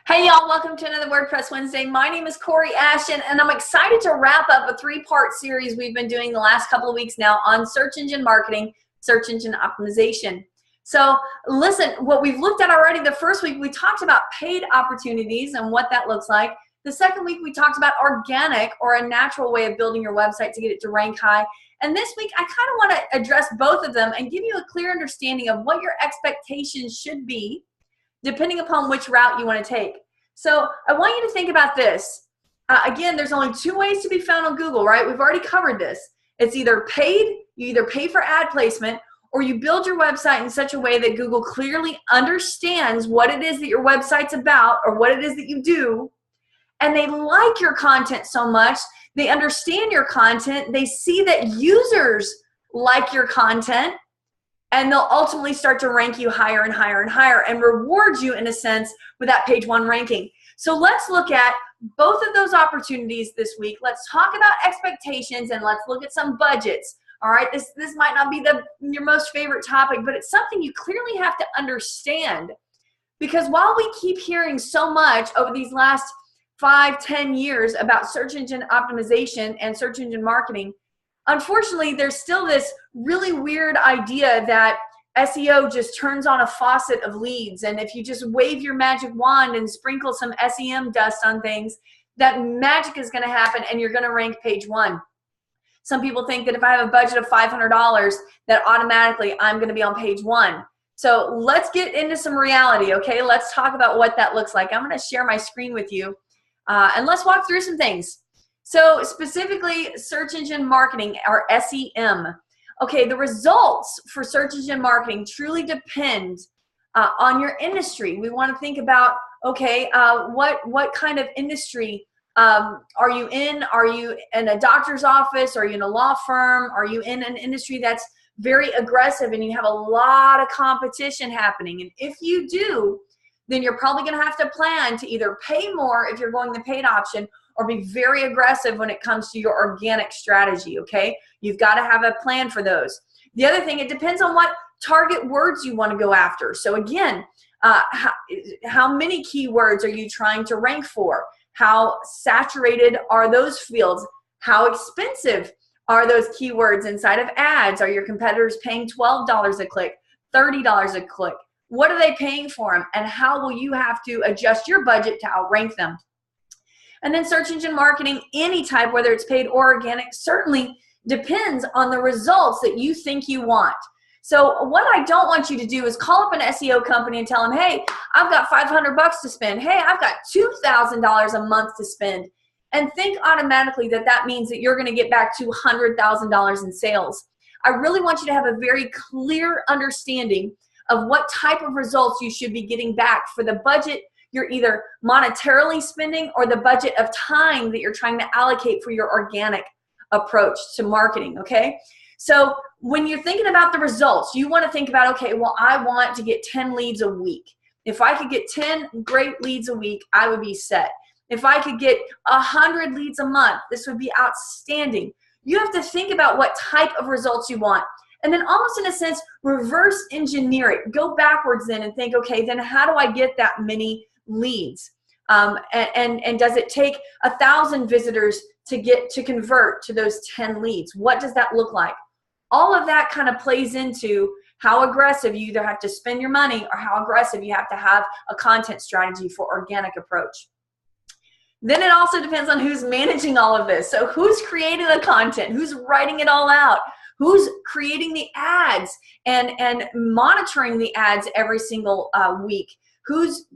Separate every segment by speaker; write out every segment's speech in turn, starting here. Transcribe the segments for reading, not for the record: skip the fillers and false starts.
Speaker 1: Hey y'all, welcome to another WordPress Wednesday. My name is Kori Ashton, and I'm excited to wrap up a three-part series we've been doing the last couple of weeks now on search engine marketing, search engine optimization. So listen, what we've looked at already, the first week we talked about paid opportunities and what that looks like. The second week we talked about organic, or a natural way of building your website to get it to rank high. And this week I kind of want to address both of them and give you a clear understanding of what your expectations should be depending upon which route you want to take. So I want you to think about this. Again, there's only two ways to be found on Google, right? We've already covered this. It's either paid, you either pay for ad placement, or you build your website in such a way that Google clearly understands what it is that your website's about or what it is that you do, and they like your content so much, they understand your content, they see that users like your content, and they'll ultimately start to rank you higher and higher and higher and reward you, in a sense, with that page one ranking. So let's look at both of those opportunities this week. Let's talk about expectations and let's look at some budgets. All right, this might not be your most favorite topic, but it's something you clearly have to understand, because while we keep hearing so much over these last 5-10 years about search engine optimization and search engine marketing, unfortunately, there's still this really weird idea that SEO just turns on a faucet of leads, and if you just wave your magic wand and sprinkle some SEM dust on things, that magic is going to happen and you're going to rank page one. Some people think that if I have a budget of $500, that automatically I'm going to be on page one. So let's get into some reality, okay? Let's talk about what that looks like. I'm going to share my screen with you, and let's walk through some things. So specifically, search engine marketing, or SEM. Okay, the results for search engine marketing truly depend on your industry. We want to think about, okay, what kind of industry are you in? Are you in a doctor's office? Are you in a law firm? Are you in an industry that's very aggressive and you have a lot of competition happening? And if you do, then you're probably going to have to plan to either pay more if you're going the paid option, or be very aggressive when it comes to your organic strategy, okay? You've got to have a plan for those. The other thing, it depends on what target words you want to go after. So again, how many keywords are you trying to rank for? How saturated are those fields? How expensive are those keywords inside of ads? Are your competitors paying $12 a click, $30 a click? What are they paying for them? And how will you have to adjust your budget to outrank them? And then search engine marketing, any type, whether it's paid or organic, certainly depends on the results that you think you want. So what I don't want you to do is call up an SEO company and tell them, hey, I've got $500 to spend. Hey, I've got $2,000 a month to spend. And think automatically that that means that you're going to get back to $100,000 in sales. I really want you to have a very clear understanding of what type of results you should be getting back for the budget you're either monetarily spending or the budget of time that you're trying to allocate for your organic approach to marketing, okay? So when you're thinking about the results, you want to think about, okay, well, I want to get 10 leads a week. If I could get 10 great leads a week, I would be set. If I could get 100 leads a month, this would be outstanding. You have to think about what type of results you want. And then almost in a sense, reverse engineer it. Go backwards then and think, okay, then how do I get that many leads? And does it take 1,000 visitors to convert to those 10 leads? What does that look like? All of that kind of plays into how aggressive you either have to spend your money or how aggressive you have to have a content strategy for organic approach. Then it also depends on who's managing all of this. So who's creating the content? Who's writing it all out? Who's creating the ads and monitoring the ads every single week? Who's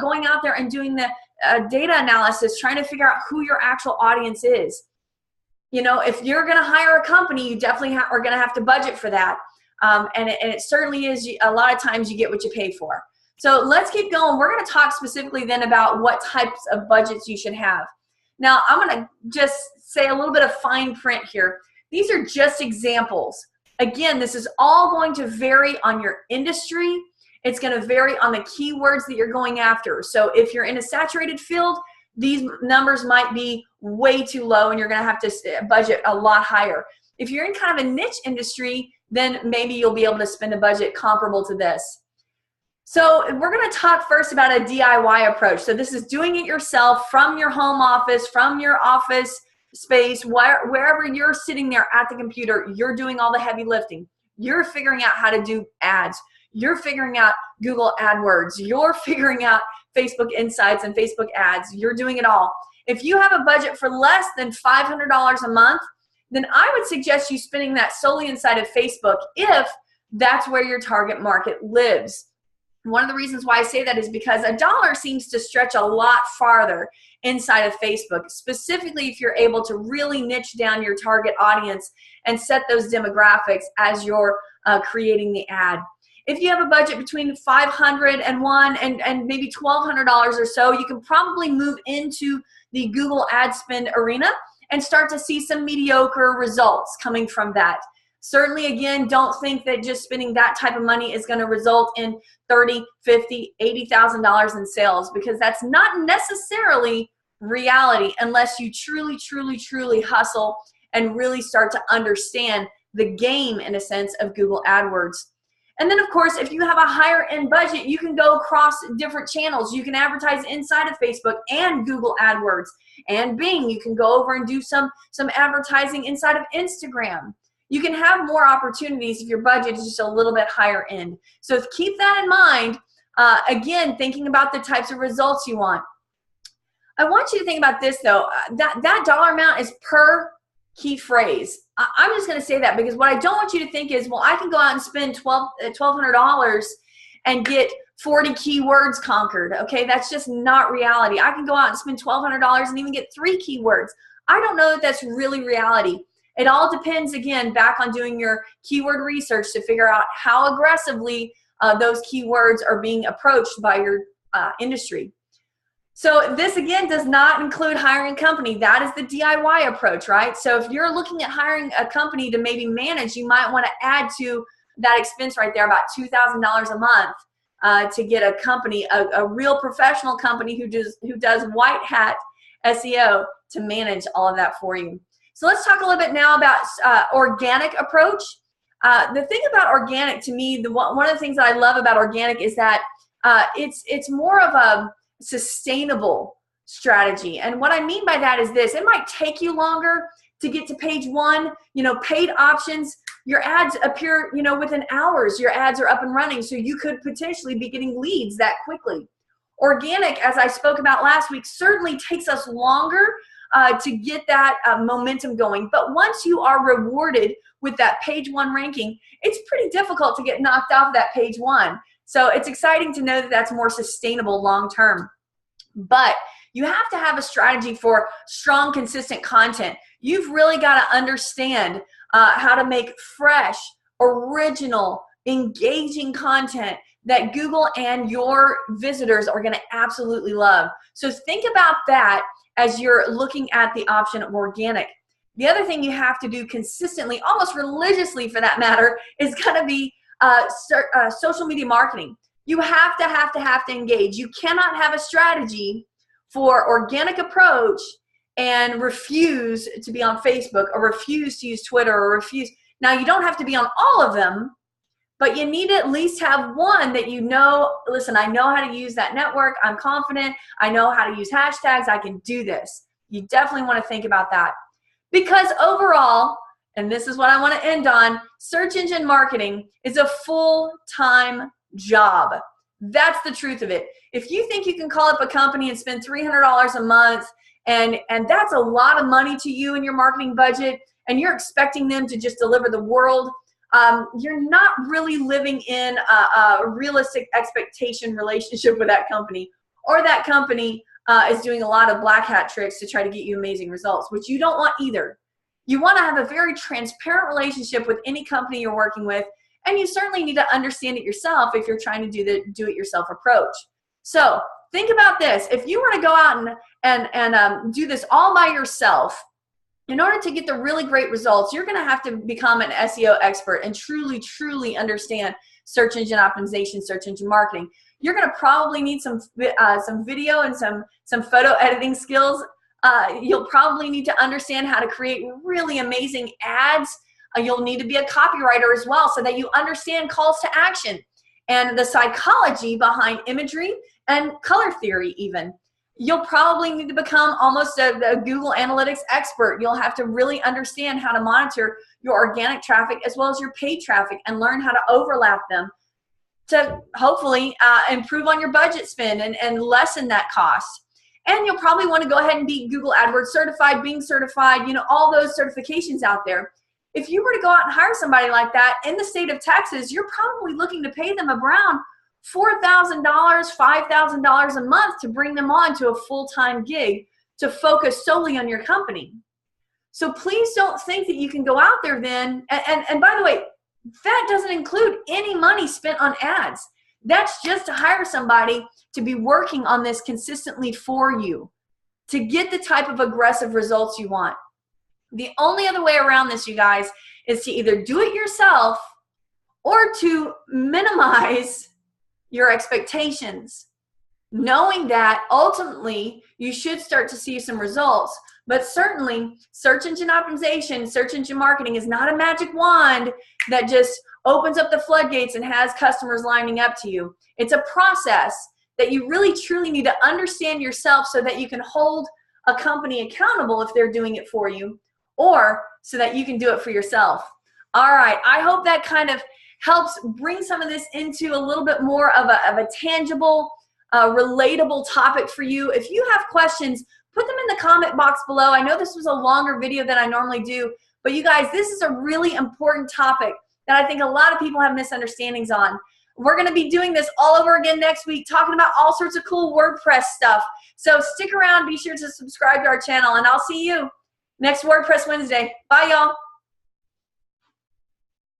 Speaker 1: going out there and doing the data analysis, trying to figure out who your actual audience is? You know, if you're going to hire a company, you definitely are going to have to budget for that. And it certainly is, a lot of times you get what you pay for. So let's keep going. We're going to talk specifically then about what types of budgets you should have. Now, I'm going to just say a little bit of fine print here. These are just examples. Again, this is all going to vary on your industry. It's going to vary on the keywords that you're going after. So if you're in a saturated field, these numbers might be way too low and you're going to have to budget a lot higher. If you're in kind of a niche industry, then maybe you'll be able to spend a budget comparable to this. So we're going to talk first about a DIY approach. So this is doing it yourself from your home office, from your office space, wherever you're sitting there at the computer, you're doing all the heavy lifting. You're figuring out how to do ads. You're figuring out Google AdWords. You're figuring out Facebook Insights and Facebook ads. You're doing it all. If you have a budget for less than $500 a month, then I would suggest you spending that solely inside of Facebook if that's where your target market lives. One of the reasons why I say that is because a dollar seems to stretch a lot farther inside of Facebook, specifically if you're able to really niche down your target audience and set those demographics as you're creating the ad. If you have a budget between $501 and maybe $1,200 or so, you can probably move into the Google ad spend arena and start to see some mediocre results coming from that. Certainly, again, don't think that just spending that type of money is going to result in $30,000, $50,000, $80,000 in sales, because that's not necessarily reality unless you truly, truly, truly hustle and really start to understand the game, in a sense, of Google AdWords. And then, of course, if you have a higher end budget, you can go across different channels. You can advertise inside of Facebook and Google AdWords and Bing. You can go over and do some advertising inside of Instagram. You can have more opportunities if your budget is just a little bit higher end. So keep that in mind. Again, thinking about the types of results you want. I want you to think about this, though. That dollar amount is per key phrase. I'm just going to say that because what I don't want you to think is, well, I can go out and spend $1,200 and get 40 keywords conquered. Okay, that's just not reality. I can go out and spend $1,200 and even get 3 keywords. I don't know that that's really reality. It all depends, again, back on doing your keyword research to figure out how aggressively those keywords are being approached by your industry. So this, again, does not include hiring a company. That is the DIY approach, right? So if you're looking at hiring a company to maybe manage, you might want to add to that expense right there about $2,000 a month to get a company, a real professional company who does white hat SEO to manage all of that for you. So let's talk a little bit now about organic approach. The thing about organic, to me, one of the things that I love about organic is that it's more of a sustainable strategy. And what I mean by that is this: it might take you longer to get to page 1. Paid options, your ads appear, within hours. Your ads are up and running, so you could potentially be getting leads that quickly. Organic, as I spoke about last week, certainly takes us longer to get that momentum going. But once you are rewarded with that page 1 ranking, it's pretty difficult to get knocked off that page 1. So it's exciting to know that that's more sustainable long term. But you have to have a strategy for strong, consistent content. You've really got to understand how to make fresh, original, engaging content that Google and your visitors are going to absolutely love. So think about that as you're looking at the option of organic. The other thing you have to do consistently, almost religiously for that matter, is going to be social media marketing. You have to engage. You cannot have a strategy for organic approach and refuse to be on Facebook or refuse to use Twitter or refuse. Now, you don't have to be on all of them, but you need to at least have one that listen, I know how to use that network. I'm confident. I know how to use hashtags. I can do this. You definitely want to think about that. Because overall, and this is what I want to end on, search engine marketing is a full-time job. That's the truth of it. If you think you can call up a company and spend $300 a month, and that's a lot of money to you in your marketing budget, and you're expecting them to just deliver the world, you're not really living in a realistic expectation relationship with that company. Or that company is doing a lot of black hat tricks to try to get you amazing results, which you don't want either. You want to have a very transparent relationship with any company you're working with, and you certainly need to understand it yourself if you're trying to do the do-it-yourself approach. So think about this. If you were to go out and do this all by yourself, in order to get the really great results, you're going to have to become an SEO expert and truly, truly understand search engine optimization, search engine marketing. You're going to probably need some video and some photo editing skills. You'll probably need to understand how to create really amazing ads. You'll need to be a copywriter as well so that you understand calls to action and the psychology behind imagery and color theory even. You'll probably need to become almost a Google Analytics expert. You'll have to really understand how to monitor your organic traffic as well as your paid traffic and learn how to overlap them to hopefully improve on your budget spend and lessen that cost. And you'll probably want to go ahead and be Google AdWords certified, Bing certified, you know, all those certifications out there. If you were to go out and hire somebody like that in the state of Texas, you're probably looking to pay them around $4,000, $5,000 a month to bring them on to a full-time gig to focus solely on your company. So please don't think that you can go out there then, and by the way, that doesn't include any money spent on ads. That's just to hire somebody to be working on this consistently for you to get the type of aggressive results you want. The only other way around this, you guys, is to either do it yourself or to minimize your expectations, knowing that ultimately you should start to see some results. But certainly search engine optimization, search engine marketing is not a magic wand that just opens up the floodgates and has customers lining up to you. It's a process that you really truly need to understand yourself so that you can hold a company accountable if they're doing it for you, or so that you can do it for yourself. All right, I hope that kind of helps bring some of this into a little bit more of a tangible, relatable topic for you. If you have questions, put them in the comment box below. I know this was a longer video than I normally do, but you guys, this is a really important topic that I think a lot of people have misunderstandings on. We're going to be doing this all over again next week, talking about all sorts of cool WordPress stuff. So stick around, be sure to subscribe to our channel, and I'll see you next WordPress Wednesday. Bye, y'all.